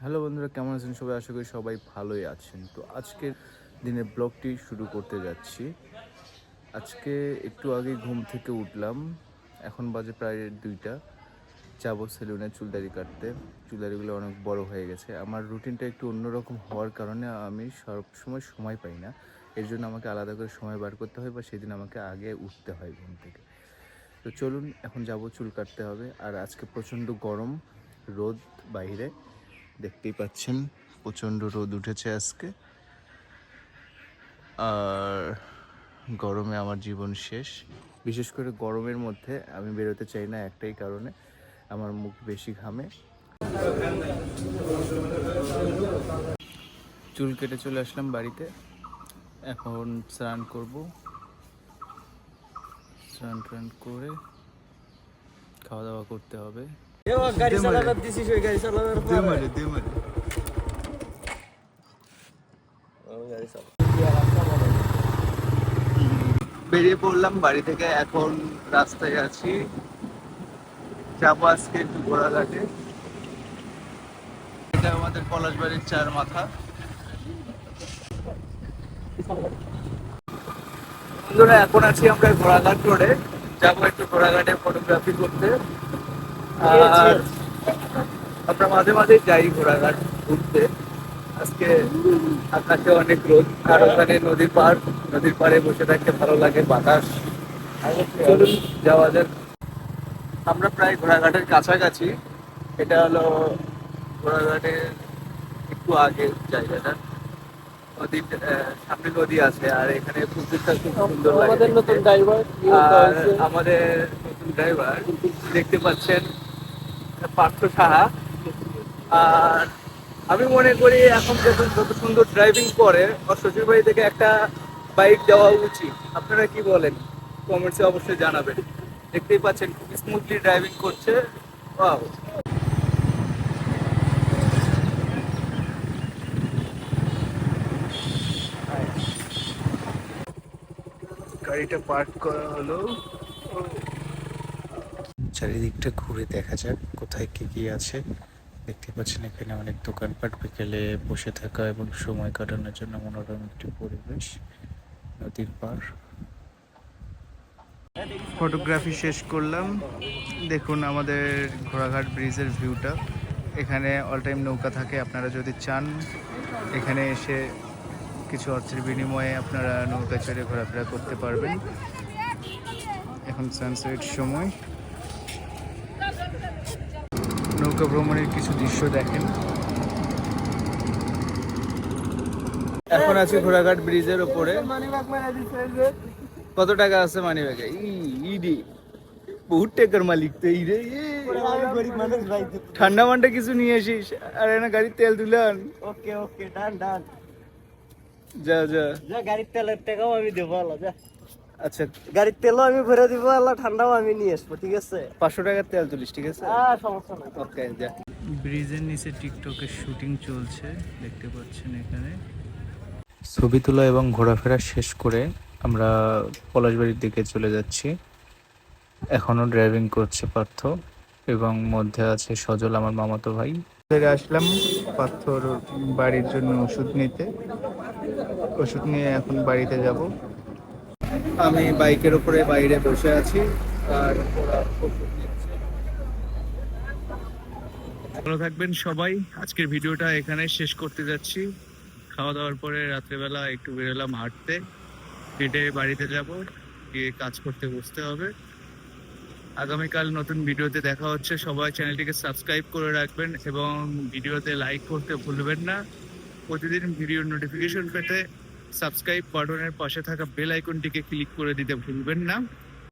Hello বন্ধুরা, কেমন আছেন সবাই? আশা করি সবাই ভালোই আছেন। তো আজকের দিনের ব্লগটি শুরু করতে যাচ্ছি। আজকে একটু আগে ঘুম থেকে উঠলাম। এখন বাজে প্রায় 2টা। যাবো সেলুনে চুলদাড়ি কাটতে। চুলদাড়িগুলো অনেক বড় হয়ে গেছে। আমার রুটিনটা একটু অন্যরকম হওয়ার কারণে আমি সবসময় সময় পাই না। এর জন্য আমাকে আলাদা করে সময় বার করতে হয় বা সেদিন আমাকে আগে উঠতে হয় ঘুম থেকে। তো চলুন এখন যাব, চুল কাটতে হবে। আর আজকে প্রচণ্ড গরম, রোদ বাইরে দেখতেই পাচ্ছেন, প্রচণ্ড রোদ উঠেছে আজকে। আর গরমে আমার জীবন শেষ। বিশেষ করে গরমের মধ্যে আমি বেরোতে চাই না একটাই কারণে, আমার মুখ বেশি ঘামে। চুল কেটে চলে আসলাম বাড়িতে। এখন স্নান করব, স্নান টান করে খাওয়া দাওয়া করতে হবে। গাড়ি চালানোর দিছিস ওই গাড়ি চালানোর পরে বেরিয়ে পড়লাম বাড়ি থেকে, এখন রাস্তায় আছি, যাবো আজকে একটু ঘোড়াঘাটে। এটা আমাদের পলাশবাড়ির চার মাথা। বন্ধুরা, এখন আছি আমরা ঘোড়াঘাট রোডে, যাবো একটু ঘোড়াঘাটে ফটোগ্রাফি করতে। আর আমরা মাঝে মাঝে যাই ঘোড়াঘাট ঘুরতে। আজকে আকাশে অনেক রোদ, আর ওখানে নদীর পাড়ে বসে থাকতে ভালো লাগে, বাতাস। চলুন যাওয়া যাক। আমরা প্রায় ঘোড়াঘাটের কাছাকাছি। এটা হলো ঘোড়াঘাটের একটু আগে জায়গাটা। নদীর সামনে নদী আছে, আর এখানে পুকুরটা খুব সুন্দর লাগে আমাদের নতুন দেখতে। ড্রাইভার আর আমাদের নতুন ড্রাইভার দেখতে পাচ্ছেন, পার্থ সাহা। আর আমি মনে করি এখন যত সুন্দর ড্রাইভিং করে, ওর শ্বশুর বাড়ি থেকে একটা বাইক দেওয়া উচিত। আপনারা কি বলেন? কমেন্টসে অবশ্যই জানাবেন। দেখতেই পাচ্ছেন খুব স্মুথলি ড্রাইভিং করছে। ওয়াও! গাড়িটা পার্ক করা হলো। চারিদিকটা ঘুরে দেখা যাক কোথায় কি কি আছে। দেখতে পাচ্ছেন এখানে অনেক দোকানপাট, বিকেলে বসে থাকা এবং সময় কাটানোর জন্য মনোরম একটি পরিবেশ, নদীর পাড়। ফটোগ্রাফি শেষ করলাম। দেখুন আমাদের ঘোড়াঘাট ব্রিজের ভিউটা। এখানে অল টাইম নৌকা থাকে, আপনারা যদি চান এখানে এসে কিছু অর্থের বিনিময়ে আপনারা নৌকা চড়ে ঘোরাফেরা করতে পারবেন। এখন সানসেট সময়, নৌকা ভ্রমণের কিছু দৃশ্য দেখেন। এখন আছি ঘোড়াঘাট ব্রিজের ওপরে। কত টাকা আছে মানি ব্যাগে? ইডি বহুত টাকার মালিক তো এই রে। গরিব মানুষ ভাই। ঠান্ডা মান্ডা কিছু নিয়ে আসিস, আর না গাড়ির তেল তুলে আন। ওকে ওকে ডান ডান। যা যা। যা গাড়ির তেলের টাকাও আমি দেবো আল্লাহ, যা আচ্ছা, গাড়ির তেলও আমি ভরে দিব আল্লাহ, ঠান্ডাও আমি নিয়ে আসবো, ঠিক আছে? 500 টাকার তেল তুলিস, ঠিক আছে? সমস্যা নাই। ওকে, যা। ব্রিজের নিচে টিকটকের শুটিং চলছে, দেখতে পাচ্ছেন এখানে। ছবি তোলা এবং ঘোরাফেরা শেষ করে আমরা পলাশবাড়ির দিকে চলে যাচ্ছি। এখনো ড্রাইভিং করছে পার্থ, এবং মধ্যে আছে সজল, আমার মামাতো ভাই। আসলাম পার্থর বাড়ির জন্য ওষুধ নিতে। ওষুধ নিয়ে এখন বাড়িতে যাব। আমি বাইকের উপরে বাইরে বসে আছি, আর ওরা ওষুধ নিচ্ছে। ভালো থাকবেন সবাই। আজকের ভিডিওটা এখানে শেষ করতে যাচ্ছি। খাওয়া দাওয়ার পরে রাত্রেবেলা একটু বেরোলাম হাঁটতে, হেঁটে বাড়িতে যাব, গিয়ে কাজ করতে বসতে হবে। আগামীকাল নতুন ভিডিওতে দেখা হচ্ছে। সবাই চ্যানেলটিকে সাবস্ক্রাইব করে রাখবেন এবং ভিডিওতে লাইক করতে ভুলবেন না। প্রতিদিন ভিডিওর নোটিফিকেশন পেতে সাবস্ক্রাইব বাটনের পাশে থাকা বেল আইকনটিকে ক্লিক করে দিতে ভুলবেন না।